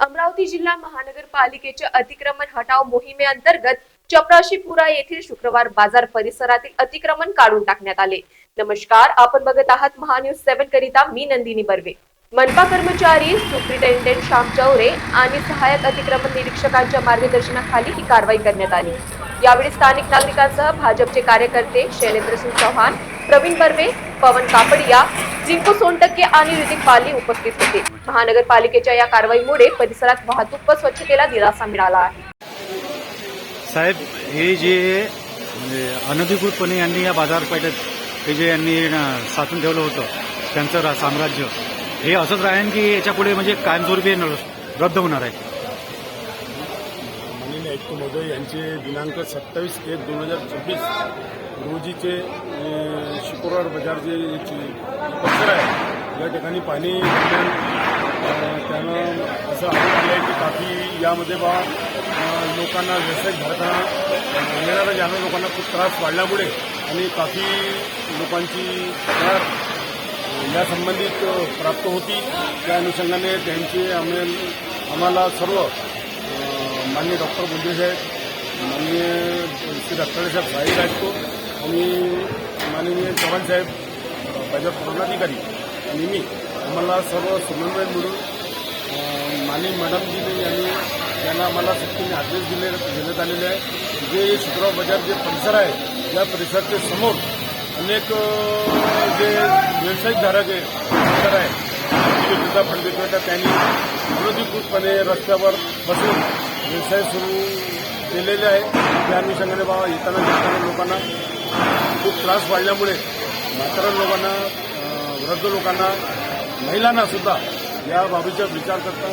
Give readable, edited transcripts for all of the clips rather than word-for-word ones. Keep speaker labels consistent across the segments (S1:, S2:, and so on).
S1: अमरावती जिल्हा महानगरपालिकेच्या अतिक्रमण हटाव मोहिमेअंतर्गत चपराशीपुरा येथील शुक्रवार बाजार परिसरातील अतिक्रमण काढून टाकण्यात आले। नमस्कार, आपण बघत आहात महान्यूज 7 करिता मी नंदिनी बर्वे। मनपा कर्मचारी सुप्रिंटेंडेंट श्याम चौरे आणि सहाय्यक अतिक्रमण निरीक्षकांच्या मार्गदर्शनाखाली ही कारवाई करण्यात आली। यावेळी स्थानिक नागरिकांसह भाजपचे कार्यकर्ते शैलेंद्रसिंह चौहान, प्रवीण बर्वे, पवन कापडिया, जिंकू सोनटक्के आणि ऋतिक पाली उपस्थित होते। महानगरपालिकेच्या या कारवाईमुळे परिसरात वाहतूक व स्वच्छतेला दिलासा मिळाला आहे।
S2: साहेब, हे जे अनधिकृतपणे यांनी या बाजारपेठेत हे जे यांनी साचून ठेवलं होतं त्यांचं साम्राज्य, हे असंच राहील की याच्यापुढे म्हणजे कायमस्वरूपी रद्द होणार आहे?
S3: माननीय आयुक्त महोदय यांचे दिनांक 27/1/2026 रोजीचे शुक्रवार बाजार जे परिसर आहे या ठिकाणी पाणी त्यानं असं आढळून आलं आहे की काफी यामध्ये लोकांना व्यावसायिक धारकांना येणाऱ्या जाणाऱ्या लोकांना खूप त्रास वाढल्यामुळे आणि काफी लोकांची या संबंधित प्राप्त होती। त्या अनुषंगाने त्यांचे आम्हाला सर्व माननीय डॉक्टर बोंडे साहेब, माननीय श्री डॉक्टर साहेब साहिल राजको आणि माननीय चव्हाण साहेब भाजप पदाधिकारी आणि मी आम्हाला सर्व समन्वय मिळून माननीय मॅडमजी यांनी त्यांना आम्हाला सक्तीने आदेश देण्यात आलेले आहे। जे शुक्रवार बाजार जे परिसर आहे या परिसराच्या समोर अनेक जे व्यावसायिक धारक आहे फंड विक्रेता त्यांनी अनधिकृतपणे रस्त्यावर बसून व्यवसाय सुरू केलेले आहे। त्या अनुषंगाने येताना जाताना लोकांना खूप त्रास वाढल्यामुळे म्हाताऱ्या लोकांना, वृद्ध लोकांना, महिलांना सुद्धा या बाबीचा विचार करता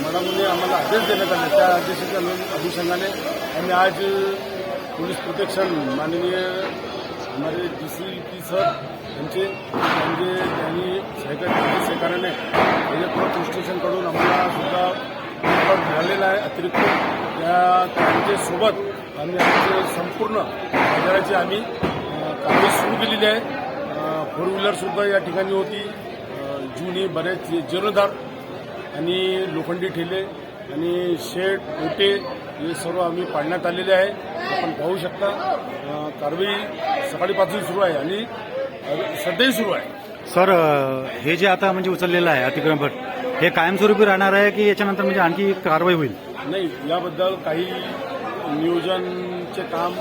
S3: मॅडमने आम्हाला आदेश देण्यात आले। त्या आदेशाच्या अनुषंगाने आम्ही आज पोलीस प्रोटेक्शन माननीय हमारे DCP सर यांचे त्यांनी सहकार्याने पोलीस स्टेशनकडून आम्हाला सुद्धा मिळालेला आहे अतिरिक्त। त्यांच्यासोबत आम्ही आमचे संपूर्ण बाजाराची आम्ही कारवाई सुरू केलेली आहे। 4 व्हीलरसुद्धा या ठिकाणी होती, जुनी बरेच जीर्णोद्धार आणि लोखंडी ठेले आणि शेड ओटे हे सर्व आम्ही पाडण्यात आलेले आहे। आपण पाहू शकता कारवाई सकाळीपासून सुरू आहे आणि सध्याही सुरू आहे।
S2: सर, हे जे आता म्हणजे उचललेलं आहे अतिक्रमण, हे कायमस्वरूपी राहणार आहे की याच्यानंतर म्हणजे आणखी कारवाई होईल?
S3: नाही, याबद्दल काही नियोजनचे काम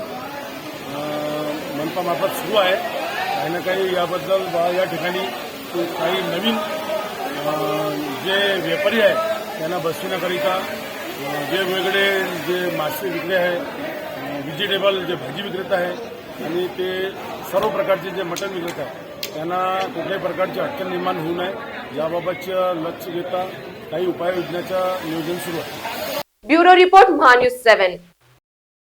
S3: मनपामार्फत सुरू आहे। काही ना काही याबद्दल या ठिकाणी काही नवीन जे व्यापारी आहे त्यांना बसविण्याकरिता वेगवेगळे जे मासे विक्रे आहे, व्हेजिटेबल जे भाजी विक्रेता आहे आणि ते सर्व प्रकारचे जे मटण विक्रेता आहे त्यांना कुठल्याही प्रकारची अडचण निर्माण होऊ नये याबाबतचं लक्ष घेता काही उपाययोजनाचं नियोजन सुरू आहे।
S1: Bureau report Mahanews 7।